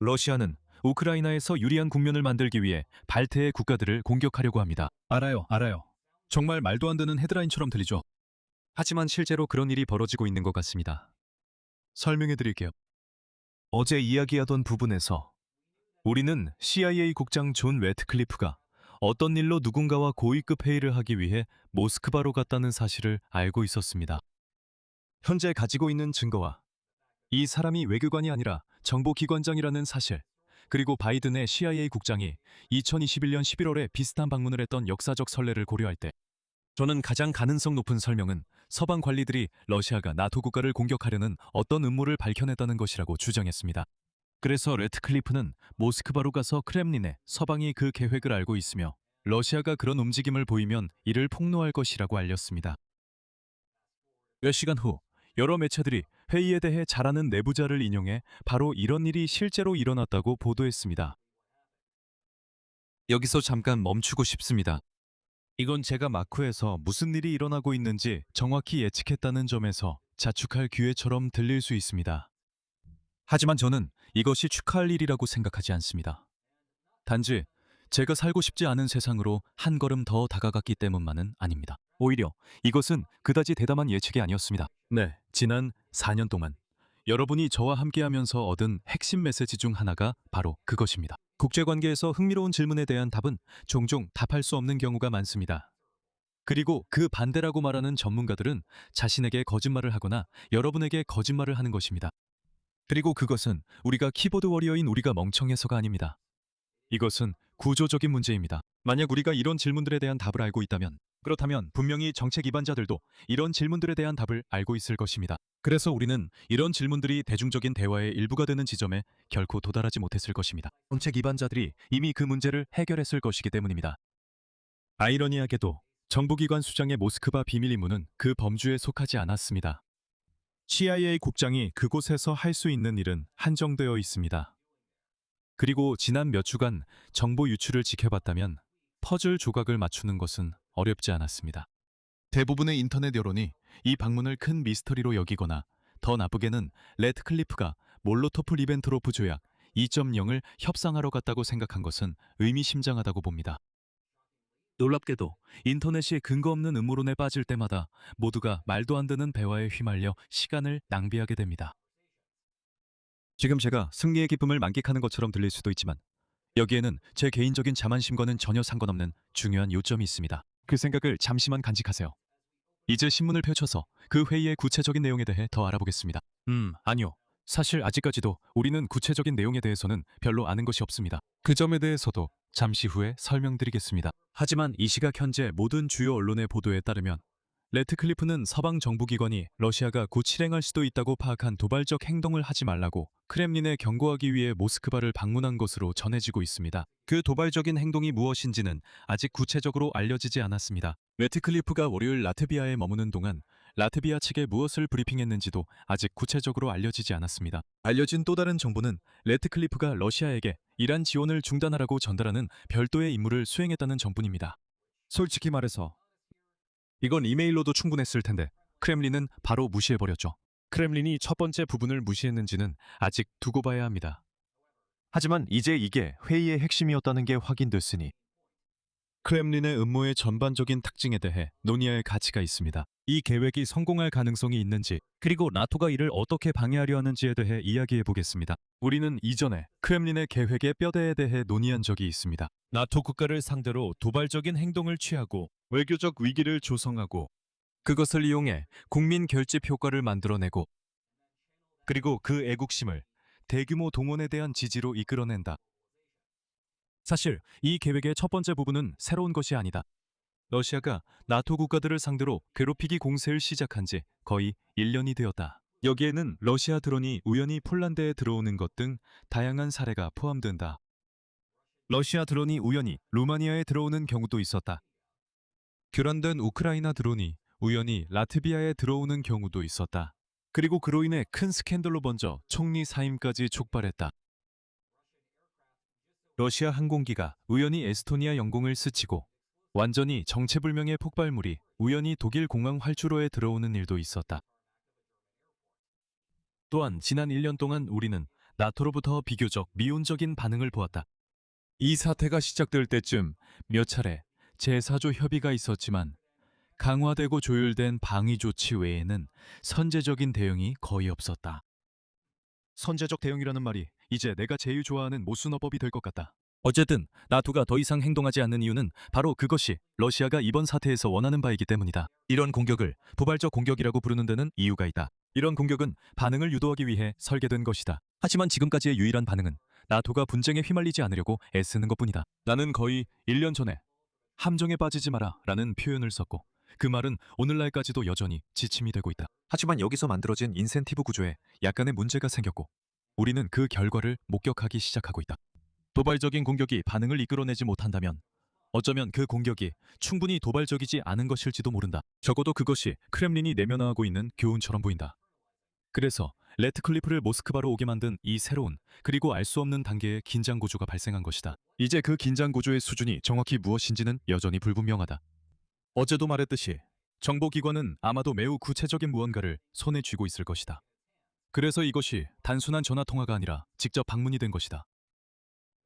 러시아는 우크라이나에서 유리한 국면을 만들기 위해 발트해 국가들을 공격하려고 합니다. 알아요. 정말 말도 안 되는 헤드라인처럼 들리죠? 하지만 실제로 그런 일이 벌어지고 있는 것 같습니다. 설명해 드릴게요. 어제 이야기하던 부분에서 우리는 CIA 국장 존 래트클리프가 어떤 일로 누군가와 고위급 회의를 하기 위해 모스크바로 갔다는 사실을 알고 있었습니다. 현재 가지고 있는 증거와 이 사람이 외교관이 아니라 정보기관장이라는 사실, 그리고 바이든의 CIA 국장이 2021년 11월에 비슷한 방문을 했던 역사적 선례를 고려할 때 저는 가장 가능성 높은 설명은 서방 관리들이 러시아가 나토 국가를 공격하려는 어떤 음모를 밝혀냈다는 것이라고 주장했습니다. 그래서 레트클리프는 모스크바로 가서 크렘린에 서방이 그 계획을 알고 있으며 러시아가 그런 움직임을 보이면 이를 폭로할 것이라고 알렸습니다. 몇 시간 후 여러 매체들이 회의에 대해 잘 아는 내부자를 인용해 바로 이런 일이 실제로 일어났다고 보도했습니다. 여기서 잠깐 멈추고 싶습니다. 이건 제가 마크에서 무슨 일이 일어나고 있는지 정확히 예측했다는 점에서 자축할 기회처럼 들릴 수 있습니다. 하지만 저는 이것이 축하할 일이라고 생각하지 않습니다. 단지 제가 살고 싶지 않은 세상으로 한 걸음 더 다가갔기 때문만은 아닙니다. 오히려 이것은 그다지 대담한 예측이 아니었습니다. 네, 지난 4년 동안 여러분이 저와 함께하면서 얻은 핵심 메시지 중 하나가 바로 그것입니다. 국제관계에서 흥미로운 질문에 대한 답은 종종 답할 수 없는 경우가 많습니다. 그리고 그 반대라고 말하는 전문가들은 자신에게 거짓말을 하거나 여러분에게 거짓말을 하는 것입니다. 그리고 그것은 우리가 키보드 워리어인 우리가 멍청해서가 아닙니다. 이것은 구조적인 문제입니다. 만약 우리가 이런 질문들에 대한 답을 알고 있다면, 그렇다면 분명히 정책 기반자들도 이런 질문들에 대한 답을 알고 있을 것입니다. 그래서 우리는 이런 질문들이 대중적인 대화의 일부가 되는 지점에 결코 도달하지 못했을 것입니다. 정책 기반자들이 이미 그 문제를 해결했을 것이기 때문입니다. 아이러니하게도 정보기관 수장의 모스크바 비밀 임무는 그 범주에 속하지 않았습니다. CIA 국장이 그곳에서 할 수 있는 일은 한정되어 있습니다. 그리고 지난 몇 주간 정보 유출을 지켜봤다면 퍼즐 조각을 맞추는 것은 어렵지 않았습니다. 대부분의 인터넷 여론이 이 방문을 큰 미스터리로 여기거나 더 나쁘게는 레트클리프가 몰로토프 리벤트로프 조약 2.0을 협상하러 갔다고 생각한 것은 의미심장하다고 봅니다. 놀랍게도 인터넷이 근거 없는 음모론에 빠질 때마다 모두가 말도 안 되는 대화에 휘말려 시간을 낭비하게 됩니다. 지금 제가 승리의 기쁨을 만끽하는 것처럼 들릴 수도 있지만 여기에는 제 개인적인 자만심과는 전혀 상관없는 중요한 요점이 있습니다. 그 생각을 잠시만 간직하세요. 이제 신문을 펼쳐서 그 회의의 구체적인 내용에 대해 더 알아보겠습니다. 아니요. 사실 아직까지도 우리는 구체적인 내용에 대해서는 별로 아는 것이 없습니다. 그 점에 대해서도 잠시 후에 설명드리겠습니다. 하지만 이 시각 현재 모든 주요 언론의 보도에 따르면 레트클리프는 서방 정부기관이 러시아가 곧 실행할 수도 있다고 파악한 도발적 행동을 하지 말라고 크렘린에 경고하기 위해 모스크바를 방문한 것으로 전해지고 있습니다. 그 도발적인 행동이 무엇인지는 아직 구체적으로 알려지지 않았습니다. 레트클리프가 월요일 라트비아에 머무는 동안 라트비아 측에 무엇을 브리핑했는지도 아직 구체적으로 알려지지 않았습니다. 알려진 또 다른 정보는 레트클리프가 러시아에게 이란 지원을 중단하라고 전달하는 별도의 임무를 수행했다는 점뿐입니다. 솔직히 말해서 이건 이메일로도 충분했을 텐데 크렘린은 바로 무시해버렸죠. 크렘린이 첫 번째 부분을 무시했는지는 아직 두고 봐야 합니다. 하지만 이제 이게 회의의 핵심이었다는 게 확인됐으니 크렘린의 음모의 전반적인 특징에 대해 논의할 가치가 있습니다. 이 계획이 성공할 가능성이 있는지, 그리고 나토가 이를 어떻게 방해하려 하는지에 대해 이야기해 보겠습니다. 우리는 이전에 크렘린의 계획의 뼈대에 대해 논의한 적이 있습니다. 나토 국가를 상대로 도발적인 행동을 취하고 외교적 위기를 조성하고 그것을 이용해 국민 결집 효과를 만들어내고 그리고 그 애국심을 대규모 동원에 대한 지지로 이끌어낸다. 사실 이 계획의 첫 번째 부분은 새로운 것이 아니다. 러시아가 나토 국가들을 상대로 괴롭히기 공세를 시작한 지 거의 1년이 되었다. 여기에는 러시아 드론이 우연히 폴란드에 들어오는 것 등 다양한 사례가 포함된다. 러시아 드론이 우연히 루마니아에 들어오는 경우도 있었다. 교란된 우크라이나 드론이 우연히 라트비아에 들어오는 경우도 있었다. 그리고 그로 인해 큰 스캔들로 번져 총리 사임까지 촉발했다. 러시아 항공기가 우연히 에스토니아 영공을 스치고 완전히 정체불명의 폭발물이 우연히 독일 공항 활주로에 들어오는 일도 있었다. 또한 지난 1년 동안 우리는 나토로부터 비교적 미온적인 반응을 보았다. 이 사태가 시작될 때쯤 몇 차례 제4조 협의가 있었지만 강화되고 조율된 방위 조치 외에는 선제적인 대응이 거의 없었다. 선제적 대응이라는 말이 이제 내가 제일 좋아하는 모순어법이 될 것 같다. 어쨌든 나토가 더 이상 행동하지 않는 이유는 바로 그것이 러시아가 이번 사태에서 원하는 바이기 때문이다. 이런 공격을 부발적 공격이라고 부르는 데는 이유가 있다. 이런 공격은 반응을 유도하기 위해 설계된 것이다. 하지만 지금까지의 유일한 반응은 나토가 분쟁에 휘말리지 않으려고 애쓰는 것뿐이다. 나는 거의 1년 전에 함정에 빠지지 마라 라는 표현을 썼고 그 말은 오늘날까지도 여전히 지침이 되고 있다. 하지만 여기서 만들어진 인센티브 구조에 약간의 문제가 생겼고 우리는 그 결과를 목격하기 시작하고 있다. 도발적인 공격이 반응을 이끌어내지 못한다면 어쩌면 그 공격이 충분히 도발적이지 않은 것일지도 모른다. 적어도 그것이 크렘린이 내면화하고 있는 교훈처럼 보인다. 그래서 레트클리프를 모스크바로 오게 만든 이 새로운 그리고 알 수 없는 단계의 긴장 구조가 발생한 것이다. 이제 그 긴장 구조의 수준이 정확히 무엇인지는 여전히 불분명하다. 어제도 말했듯이 정보기관은 아마도 매우 구체적인 무언가를 손에 쥐고 있을 것이다. 그래서 이것이 단순한 전화통화가 아니라 직접 방문이 된 것이다.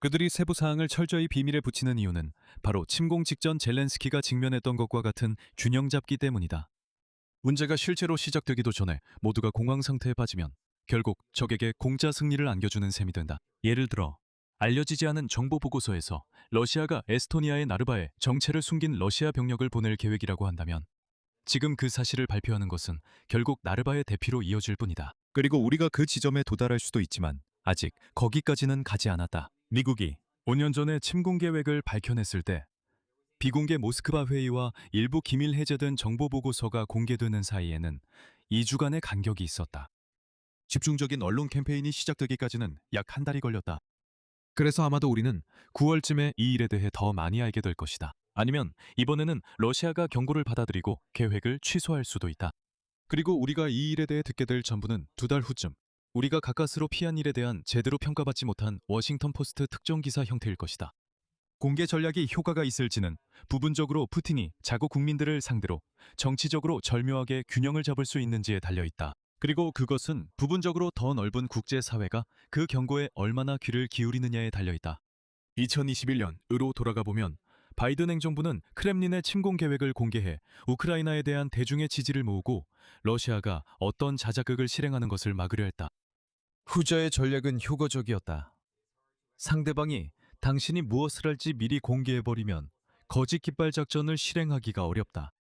그들이 세부 사항을 철저히 비밀에 붙이는 이유는 바로 침공 직전 젤렌스키가 직면했던 것과 같은 균형 잡기 때문이다. 문제가 실제로 시작되기도 전에 모두가 공황 상태에 빠지면 결국 적에게 공짜 승리를 안겨주는 셈이 된다. 예를 들어 알려지지 않은 정보 보고서에서 러시아가 에스토니아의 나르바에 정체를 숨긴 러시아 병력을 보낼 계획이라고 한다면 지금 그 사실을 발표하는 것은 결국 나르바의 대피로 이어질 뿐이다. 그리고 우리가 그 지점에 도달할 수도 있지만 아직 거기까지는 가지 않았다. 미국이 5년 전에 침공 계획을 밝혀냈을 때 비공개 모스크바 회의와 일부 기밀 해제된 정보 보고서가 공개되는 사이에는 2주간의 간격이 있었다. 집중적인 언론 캠페인이 시작되기까지는 약 한 달이 걸렸다. 그래서 아마도 우리는 9월쯤에 이 일에 대해 더 많이 알게 될 것이다. 아니면 이번에는 러시아가 경고를 받아들이고 계획을 취소할 수도 있다. 그리고 우리가 이 일에 대해 듣게 될 전부는 2달 후쯤 우리가 가까스로 피한 일에 대한 제대로 평가받지 못한 워싱턴 포스트 특정 기사 형태일 것이다. 공개 전략이 효과가 있을지는 부분적으로 푸틴이 자국 국민들을 상대로 정치적으로 절묘하게 균형을 잡을 수 있는지에 달려있다. 그리고 그것은 부분적으로 더 넓은 국제사회가 그 경고에 얼마나 귀를 기울이느냐에 달려있다. 2021년으로 돌아가보면 바이든 행정부는 크렘린의 침공 계획을 공개해 우크라이나에 대한 대중의 지지를 모으고 러시아가 어떤 자자극을 실행하는 것을 막으려 했다. 후자의 전략은 효과적이었다. 상대방이 당신이 무엇을 할지 미리 공개해버리면 거짓 깃발 작전을 실행하기가 어렵다.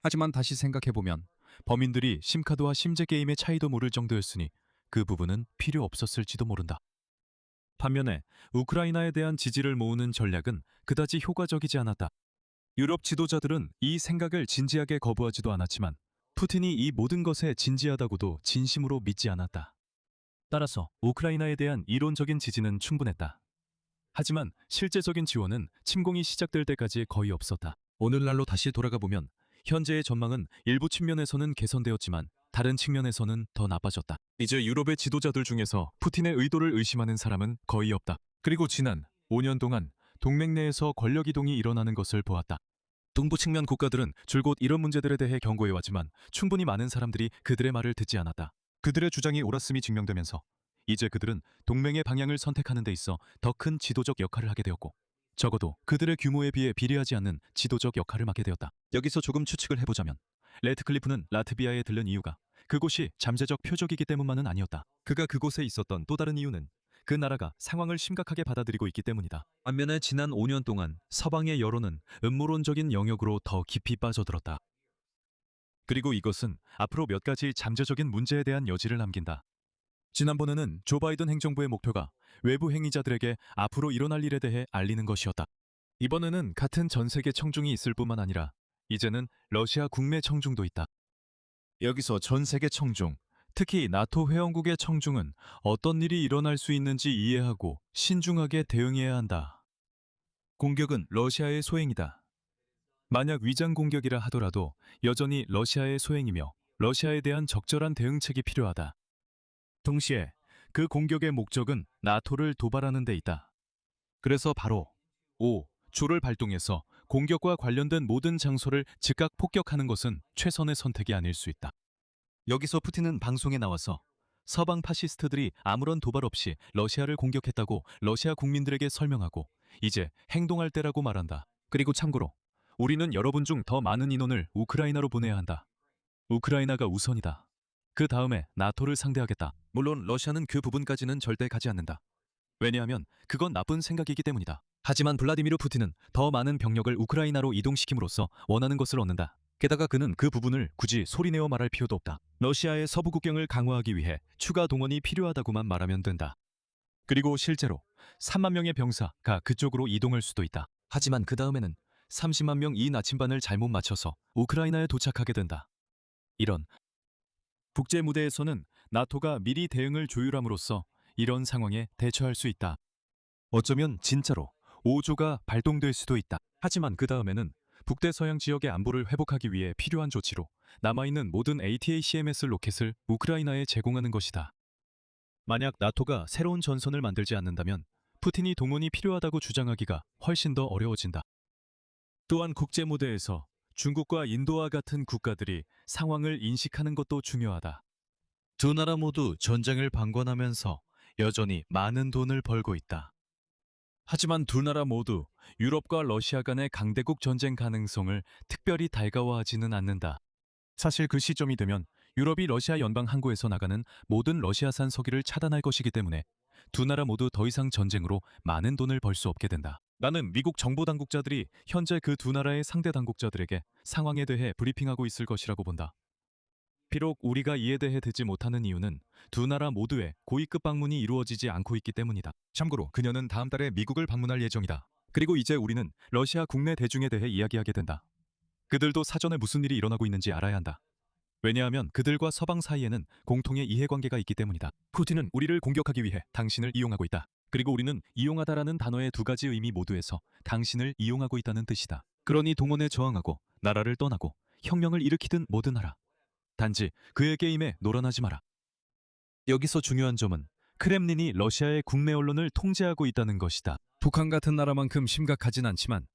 하지만 다시 생각해보면 범인들이 심카드와 심제 게임의 차이도 모를 정도였으니 그 부분은 필요 없었을지도 모른다. 반면에 우크라이나에 대한 지지를 모으는 전략은 그다지 효과적이지 않았다. 유럽 지도자들은 이 생각을 진지하게 거부하지도 않았지만 푸틴이 이 모든 것에 진지하다고도 진심으로 믿지 않았다. 따라서 우크라이나에 대한 이론적인 지지는 충분했다. 하지만 실제적인 지원은 침공이 시작될 때까지 거의 없었다. 오늘날로 다시 돌아가보면 현재의 전망은 일부 측면에서는 개선되었지만 다른 측면에서는 더 나빠졌다. 이제 유럽의 지도자들 중에서 푸틴의 의도를 의심하는 사람은 거의 없다. 그리고 지난 5년 동안 동맹 내에서 권력 이동이 일어나는 것을 보았다. 동부 측면 국가들은 줄곧 이런 문제들에 대해 경고해왔지만 충분히 많은 사람들이 그들의 말을 듣지 않았다. 그들의 주장이 옳았음이 증명되면서 이제 그들은 동맹의 방향을 선택하는 데 있어 더 큰 지도적 역할을 하게 되었고 적어도 그들의 규모에 비해 비례하지 않는 지도적 역할을 맡게 되었다. 여기서 조금 추측을 해보자면 레트클리프는 라트비아에 들른 이유가 그곳이 잠재적 표적이기 때문만은 아니었다. 그가 그곳에 있었던 또 다른 이유는 그 나라가 상황을 심각하게 받아들이고 있기 때문이다. 반면에 지난 5년 동안 서방의 여론은 음모론적인 영역으로 더 깊이 빠져들었다. 그리고 이것은 앞으로 몇 가지 잠재적인 문제에 대한 여지를 남긴다. 지난번에는 조 바이든 행정부의 목표가 외부 행위자들에게 앞으로 일어날 일에 대해 알리는 것이었다. 이번에는 같은 전 세계 청중이 있을 뿐만 아니라 이제는 러시아 국내 청중도 있다. 여기서 전 세계 청중, 특히 나토 회원국의 청중은 어떤 일이 일어날 수 있는지 이해하고 신중하게 대응해야 한다. 공격은 러시아의 소행이다. 만약 위장 공격이라 하더라도 여전히 러시아의 소행이며 러시아에 대한 적절한 대응책이 필요하다. 동시에 그 공격의 목적은 나토를 도발하는 데 있다. 그래서 바로 조를 발동해서 공격과 관련된 모든 장소를 즉각 폭격하는 것은 최선의 선택이 아닐 수 있다. 여기서 푸틴은 방송에 나와서 서방 파시스트들이 아무런 도발 없이 러시아를 공격했다고 러시아 국민들에게 설명하고 이제 행동할 때라고 말한다. 그리고 참고로 우리는 여러분 중 더 많은 인원을 우크라이나로 보내야 한다. 우크라이나가 우선이다. 그 다음에 나토를 상대하겠다. 물론 러시아는 그 부분까지는 절대 가지 않는다. 왜냐하면 그건 나쁜 생각이기 때문이다. 하지만 블라디미르 푸틴은 더 많은 병력을 우크라이나로 이동시킴으로써 원하는 것을 얻는다. 게다가 그는 그 부분을 굳이 소리내어 말할 필요도 없다. 러시아의 서부 국경을 강화하기 위해 추가 동원이 필요하다고만 말하면 된다. 그리고 실제로 3만 명의 병사가 그쪽으로 이동할 수도 있다. 하지만 그 다음에는 30만 명 이 나침반을 잘못 맞춰서 우크라이나에 도착하게 된다. 이런 국제 무대에서는 나토가 미리 대응을 조율함으로써 이런 상황에 대처할 수 있다. 어쩌면 진짜로 5조가 발동될 수도 있다. 하지만 그 다음에는 북대서양 지역의 안보를 회복하기 위해 필요한 조치로 남아있는 모든 ATACMS 로켓을 우크라이나에 제공하는 것이다. 만약 나토가 새로운 전선을 만들지 않는다면 푸틴이 동원이 필요하다고 주장하기가 훨씬 더 어려워진다. 또한 국제 무대에서 중국과 인도와 같은 국가들이 상황을 인식하는 것도 중요하다. 두 나라 모두 전쟁을 방관하면서 여전히 많은 돈을 벌고 있다. 하지만 두 나라 모두 유럽과 러시아 간의 강대국 전쟁 가능성을 특별히 달가워하지는 않는다. 사실 그 시점이 되면 유럽이 러시아 연방 항구에서 나가는 모든 러시아산 석유를 차단할 것이기 때문에 두 나라 모두 더 이상 전쟁으로 많은 돈을 벌 수 없게 된다. 나는 미국 정보 당국자들이 현재 그 두 나라의 상대 당국자들에게 상황에 대해 브리핑하고 있을 것이라고 본다. 비록 우리가 이에 대해 듣지 못하는 이유는 두 나라 모두의 고위급 방문이 이루어지지 않고 있기 때문이다. 참고로 그녀는 다음 달에 미국을 방문할 예정이다. 그리고 이제 우리는 러시아 국내 대중에 대해 이야기하게 된다. 그들도 사전에 무슨 일이 일어나고 있는지 알아야 한다. 왜냐하면 그들과 서방 사이에는 공통의 이해관계가 있기 때문이다. 푸틴은 우리를 공격하기 위해 당신을 이용하고 있다. 그리고 우리는 이용하다라는 단어의 두 가지 의미 모두에서 당신을 이용하고 있다는 뜻이다. 그러니 동원에 저항하고 나라를 떠나고 혁명을 일으키든 뭐든 하라. 단지 그의 게임에 놀아나지 마라. 여기서 중요한 점은 크렘린이 러시아의 국내 언론을 통제하고 있다는 것이다. 북한 같은 나라만큼 심각하진 않지만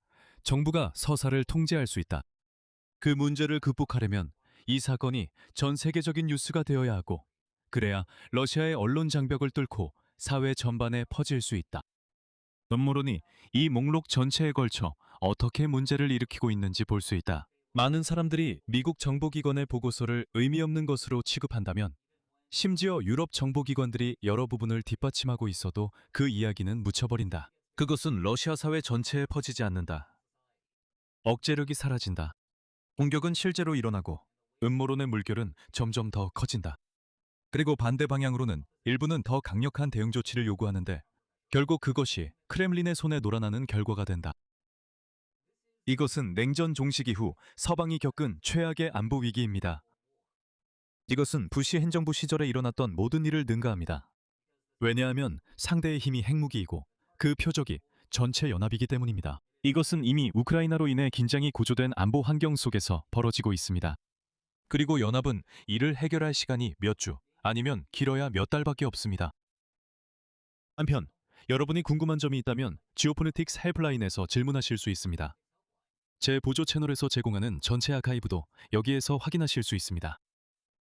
정부가 서사를 통제할 수 있다. 그 문제를 극복하려면 이 사건이 전 세계적인 뉴스가 되어야 하고 그래야 러시아의 언론 장벽을 뚫고 사회 전반에 퍼질 수 있다. 음모론이 이 목록 전체에 걸쳐 어떻게 문제를 일으키고 있는지 볼 수 있다. 많은 사람들이 미국 정보기관의 보고서를 의미 없는 것으로 취급한다면 심지어 유럽 정보기관들이 여러 부분을 뒷받침하고 있어도 그 이야기는 묻혀버린다. 그것은 러시아 사회 전체에 퍼지지 않는다. 억제력이 사라진다. 공격은 실제로 일어나고 음모론의 물결은 점점 더 커진다. 그리고 반대 방향으로는 일부는 더 강력한 대응 조치를 요구하는데 결국 그것이 크렘린의 손에 놀아나는 결과가 된다. 이것은 냉전 종식 이후 서방이 겪은 최악의 안보 위기입니다. 이것은 부시 행정부 시절에 일어났던 모든 일을 능가합니다. 왜냐하면 상대의 힘이 핵무기이고 그 표적이 전체 연합이기 때문입니다. 이것은 이미 우크라이나로 인해 긴장이 고조된 안보 환경 속에서 벌어지고 있습니다. 그리고 연합은 이를 해결할 시간이 몇 주, 아니면 길어야 몇 달밖에 없습니다. 한편, 여러분이 궁금한 점이 있다면 지오포리틱스 헬프라인에서 질문하실 수 있습니다. 제 보조 채널에서 제공하는 전체 아카이브도 여기에서 확인하실 수 있습니다.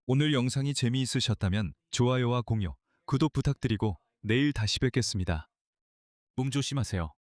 오늘 영상이 재미있으셨다면 좋아요와 공유, 구독 부탁드리고 내일 다시 뵙겠습니다. 몸 조심하세요.